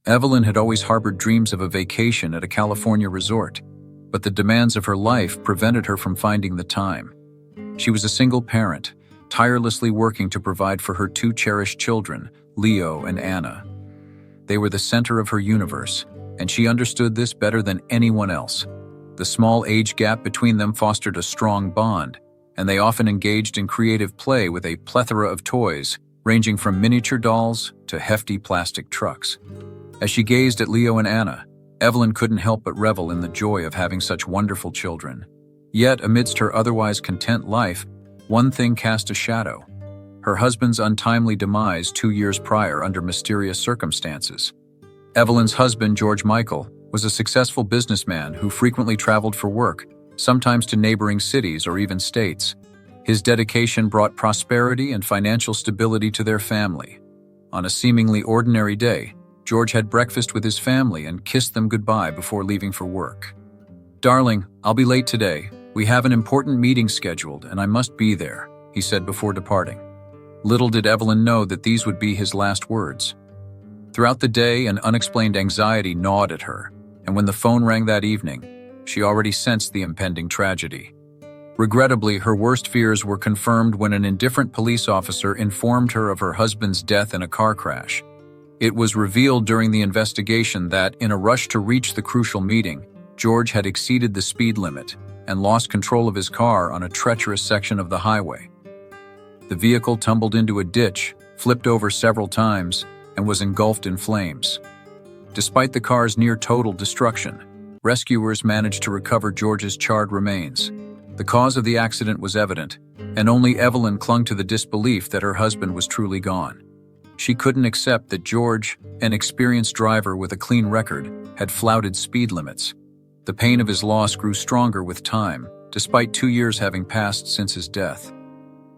Evelyn had always harbored dreams of a vacation at a California resort, but the demands of her life prevented her from finding the time. She was a single parent, tirelessly working to provide for her two cherished children, Leo and Anna. They were the center of her universe, and she understood this better than anyone else. The small age gap between them fostered a strong bond, and they often engaged in creative play with a plethora of toys, ranging from miniature dolls to hefty plastic trucks. As she gazed at Leo and Anna, Evelyn couldn't help but revel in the joy of having such wonderful children. Yet, amidst her otherwise content life, one thing cast a shadow: her husband's untimely demise 2 years prior under mysterious circumstances. Evelyn's husband, George Michael, was a successful businessman who frequently traveled for work, sometimes to neighboring cities or even states. His dedication brought prosperity and financial stability to their family. On a seemingly ordinary day, George had breakfast with his family and kissed them goodbye before leaving for work. "Darling, I'll be late today. We have an important meeting scheduled and I must be there," he said before departing. Little did Evelyn know that these would be his last words. Throughout the day, an unexplained anxiety gnawed at her, and when the phone rang that evening, she already sensed the impending tragedy. Regrettably, her worst fears were confirmed when an indifferent police officer informed her of her husband's death in a car crash. It was revealed during the investigation that, in a rush to reach the crucial meeting, George had exceeded the speed limit and lost control of his car on a treacherous section of the highway. The vehicle tumbled into a ditch, flipped over several times, and was engulfed in flames. Despite the car's near-total destruction, rescuers managed to recover George's charred remains. The cause of the accident was evident, and only Evelyn clung to the disbelief that her husband was truly gone. She couldn't accept that George, an experienced driver with a clean record, had flouted speed limits. The pain of his loss grew stronger with time, despite 2 years having passed since his death.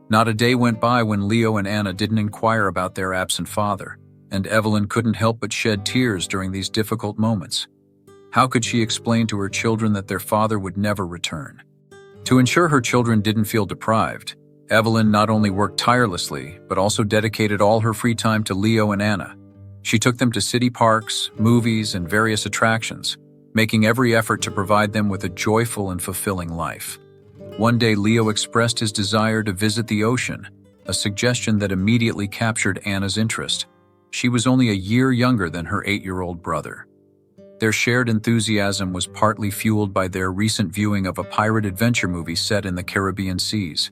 Not a day went by when Leo and Anna didn't inquire about their absent father, and Evelyn couldn't help but shed tears during these difficult moments. How could she explain to her children that their father would never return? To ensure her children didn't feel deprived, Evelyn not only worked tirelessly, but also dedicated all her free time to Leo and Anna. She took them to city parks, movies, and various attractions, making every effort to provide them with a joyful and fulfilling life. One day, Leo expressed his desire to visit the ocean, a suggestion that immediately captured Anna's interest. She was only a year younger than her 8-year-old brother. Their shared enthusiasm was partly fueled by their recent viewing of a pirate adventure movie set in the Caribbean seas.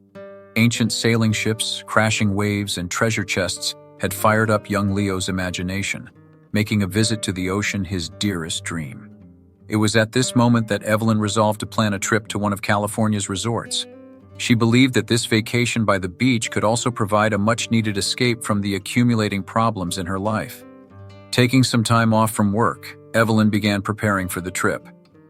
Ancient sailing ships, crashing waves, and treasure chests had fired up young Leo's imagination, making a visit to the ocean his dearest dream. It was at this moment that Evelyn resolved to plan a trip to one of California's resorts. She believed that this vacation by the beach could also provide a much-needed escape from the accumulating problems in her life. Taking some time off from work, Evelyn began preparing for the trip.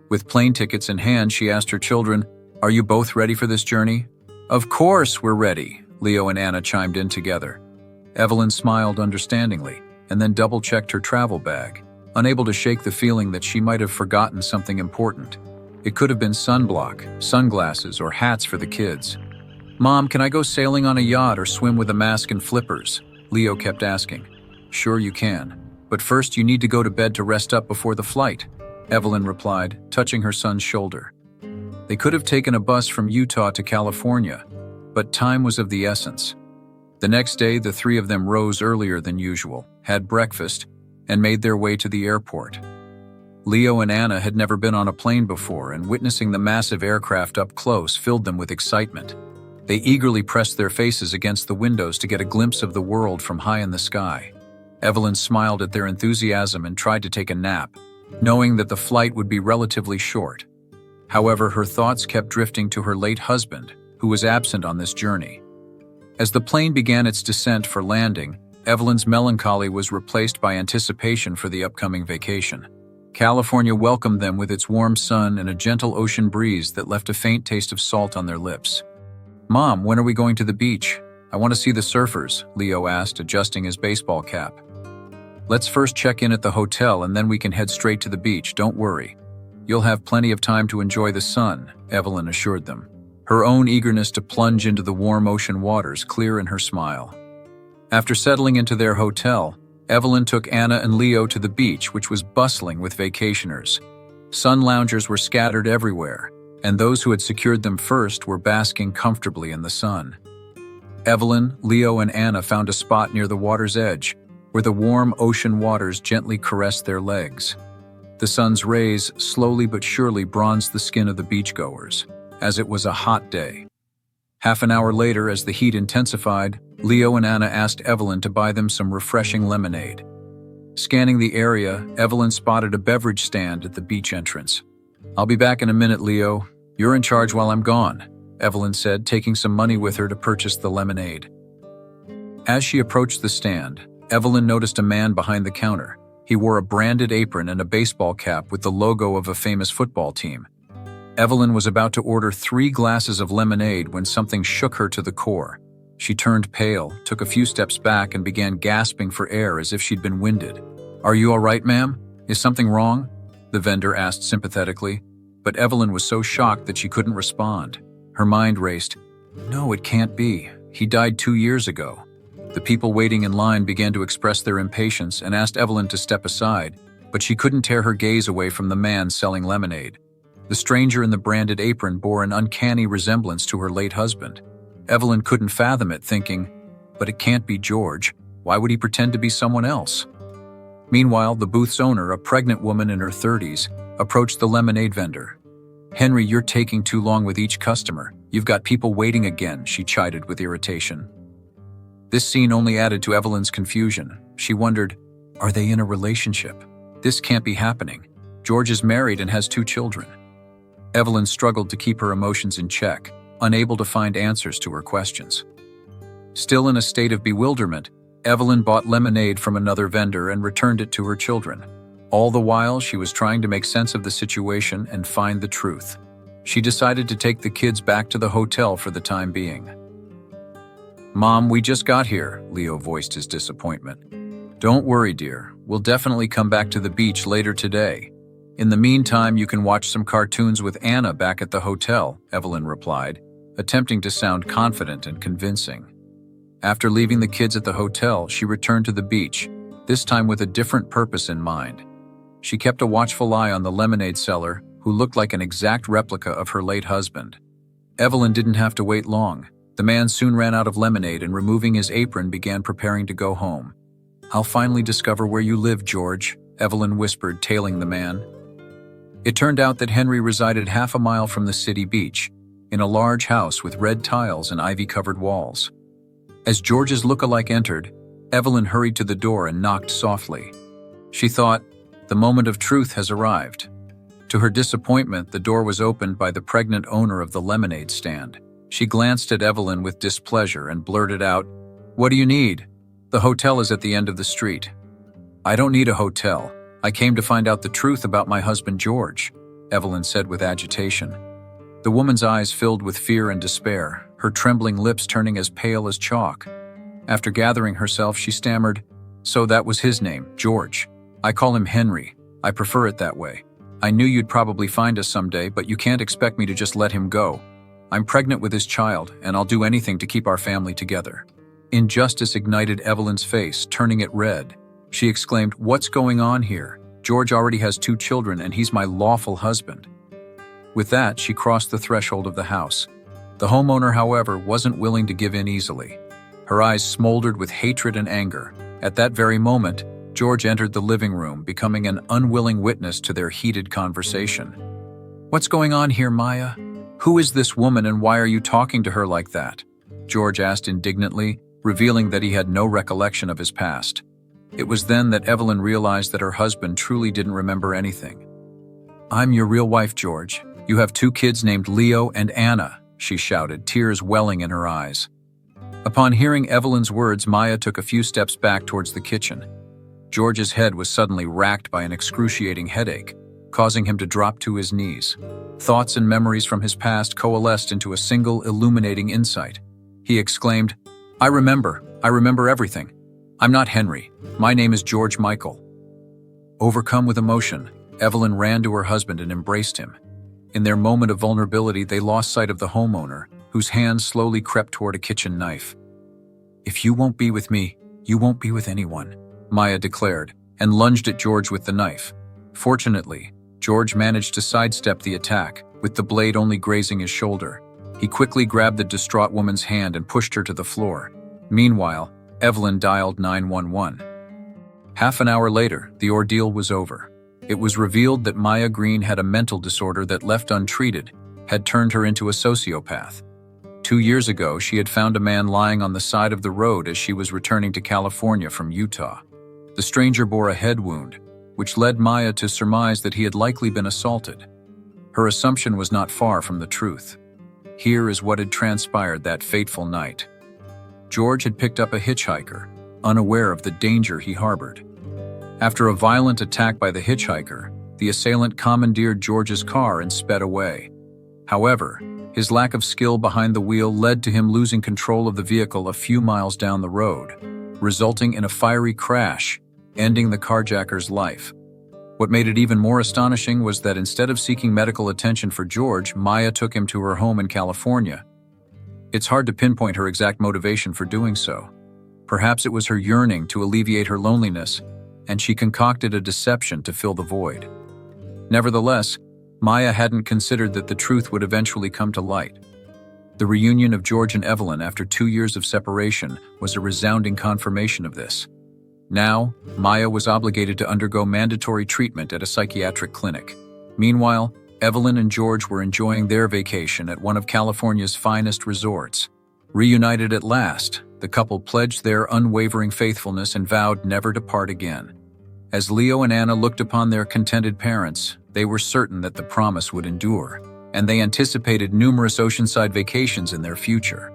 With plane tickets in hand, she asked her children, "Are you both ready for this journey?" "Of course we're ready," Leo and Anna chimed in together. Evelyn smiled understandingly and then double-checked her travel bag, unable to shake the feeling that she might have forgotten something important. It could have been sunblock, sunglasses, or hats for the kids. "Mom, can I go sailing on a yacht or swim with a mask and flippers?" Leo kept asking. "Sure you can, but first you need to go to bed to rest up before the flight," Evelyn replied, touching her son's shoulder. They could have taken a bus from Utah to California, but time was of the essence. The next day, the three of them rose earlier than usual, had breakfast, and made their way to the airport. Leo and Anna had never been on a plane before, and witnessing the massive aircraft up close filled them with excitement. They eagerly pressed their faces against the windows to get a glimpse of the world from high in the sky. Evelyn smiled at their enthusiasm and tried to take a nap, knowing that the flight would be relatively short. However, her thoughts kept drifting to her late husband, who was absent on this journey. As the plane began its descent for landing, Evelyn's melancholy was replaced by anticipation for the upcoming vacation. California welcomed them with its warm sun and a gentle ocean breeze that left a faint taste of salt on their lips. "Mom, when are we going to the beach? I want to see the surfers," Leo asked, adjusting his baseball cap. "Let's first check in at the hotel and then we can head straight to the beach, don't worry. You'll have plenty of time to enjoy the sun," Evelyn assured them, her own eagerness to plunge into the warm ocean waters clear in her smile. After settling into their hotel, Evelyn took Anna and Leo to the beach, which was bustling with vacationers. Sun loungers were scattered everywhere, and those who had secured them first were basking comfortably in the sun. Evelyn, Leo, and Anna found a spot near the water's edge, where the warm ocean waters gently caressed their legs. The sun's rays slowly but surely bronzed the skin of the beachgoers, as it was a hot day. Half an hour later, as the heat intensified, Leo and Anna asked Evelyn to buy them some refreshing lemonade. Scanning the area, Evelyn spotted a beverage stand at the beach entrance. "I'll be back in a minute, Leo. You're in charge while I'm gone," Evelyn said, taking some money with her to purchase the lemonade. As she approached the stand, Evelyn noticed a man behind the counter. He wore a branded apron and a baseball cap with the logo of a famous football team. Evelyn was about to order 3 glasses of lemonade when something shook her to the core. She turned pale, took a few steps back, and began gasping for air as if she'd been winded. "Are you all right, ma'am? Is something wrong?" the vendor asked sympathetically, but Evelyn was so shocked that she couldn't respond. Her mind raced. "No, it can't be. He died 2 years ago." The people waiting in line began to express their impatience and asked Evelyn to step aside, but she couldn't tear her gaze away from the man selling lemonade. The stranger in the branded apron bore an uncanny resemblance to her late husband. Evelyn couldn't fathom it, thinking, "But it can't be George. Why would he pretend to be someone else?" Meanwhile, the booth's owner, a pregnant woman in her 30s, approached the lemonade vendor. "Henry, you're taking too long with each customer. You've got people waiting again," she chided with irritation. This scene only added to Evelyn's confusion. She wondered, are they in a relationship? This can't be happening. George is married and has 2 children. Evelyn struggled to keep her emotions in check, unable to find answers to her questions. Still in a state of bewilderment, Evelyn bought lemonade from another vendor and returned it to her children. All the while, she was trying to make sense of the situation and find the truth. She decided to take the kids back to the hotel for the time being. "Mom, we just got here," Leo voiced his disappointment. "Don't worry, dear. We'll definitely come back to the beach later today. In the meantime, you can watch some cartoons with Anna back at the hotel," Evelyn replied, attempting to sound confident and convincing. After leaving the kids at the hotel, she returned to the beach, this time with a different purpose in mind. She kept a watchful eye on the lemonade seller, who looked like an exact replica of her late husband. Evelyn didn't have to wait long. The man soon ran out of lemonade and, removing his apron, began preparing to go home. "I'll finally discover where you live, George," Evelyn whispered, tailing the man. It turned out that Henry resided half a mile from the city beach, in a large house with red tiles and ivy-covered walls. As George's look-alike entered, Evelyn hurried to the door and knocked softly. She thought, the moment of truth has arrived. To her disappointment, the door was opened by the pregnant owner of the lemonade stand. She glanced at Evelyn with displeasure and blurted out, "What do you need? The hotel is at the end of the street." "I don't need a hotel. I came to find out the truth about my husband George," Evelyn said with agitation. The woman's eyes filled with fear and despair, her trembling lips turning as pale as chalk. After gathering herself, she stammered, "So that was his name, George. I call him Henry. I prefer it that way. I knew you'd probably find us someday, but you can't expect me to just let him go. I'm pregnant with his child, and I'll do anything to keep our family together." Injustice ignited Evelyn's face, turning it red. She exclaimed, "What's going on here? George already has 2 children, and he's my lawful husband." With that, she crossed the threshold of the house. The homeowner, however, wasn't willing to give in easily. Her eyes smoldered with hatred and anger. At that very moment, George entered the living room, becoming an unwilling witness to their heated conversation. "What's going on here, Maya? Who is this woman, and why are you talking to her like that?" George asked indignantly, revealing that he had no recollection of his past. It was then that Evelyn realized that her husband truly didn't remember anything. "I'm your real wife, George. You have 2 kids named Leo and Anna," she shouted, tears welling in her eyes. Upon hearing Evelyn's words, Maya took a few steps back towards the kitchen. George's head was suddenly racked by an excruciating headache, causing him to drop to his knees. Thoughts and memories from his past coalesced into a single illuminating insight. He exclaimed, I remember everything. I'm not Henry. My name is George Michael." Overcome with emotion, Evelyn ran to her husband and embraced him. In their moment of vulnerability, they lost sight of the homeowner, whose hand slowly crept toward a kitchen knife. "If you won't be with me, you won't be with anyone," Maya declared, and lunged at George with the knife. Fortunately, George managed to sidestep the attack, with the blade only grazing his shoulder. He quickly grabbed the distraught woman's hand and pushed her to the floor. Meanwhile, Evelyn dialed 911. Half an hour later, the ordeal was over. It was revealed that Maya Green had a mental disorder that, left untreated, had turned her into a sociopath. 2 years ago, she had found a man lying on the side of the road as she was returning to California from Utah. The stranger bore a head wound, which led Maya to surmise that he had likely been assaulted. Her assumption was not far from the truth. Here is what had transpired that fateful night. George had picked up a hitchhiker, unaware of the danger he harbored. After a violent attack by the hitchhiker, the assailant commandeered George's car and sped away. However, his lack of skill behind the wheel led to him losing control of the vehicle a few miles down the road, resulting in a fiery crash, ending the carjacker's life. What made it even more astonishing was that instead of seeking medical attention for George, Maya took him to her home in California. It's hard to pinpoint her exact motivation for doing so. Perhaps it was her yearning to alleviate her loneliness, and she concocted a deception to fill the void. Nevertheless, Maya hadn't considered that the truth would eventually come to light. The reunion of George and Evelyn after 2 years of separation was a resounding confirmation of this. Now, Maya was obligated to undergo mandatory treatment at a psychiatric clinic. Meanwhile, Evelyn and George were enjoying their vacation at one of California's finest resorts. Reunited at last, the couple pledged their unwavering faithfulness and vowed never to part again. As Leo and Anna looked upon their contented parents, they were certain that the promise would endure, and they anticipated numerous oceanside vacations in their future.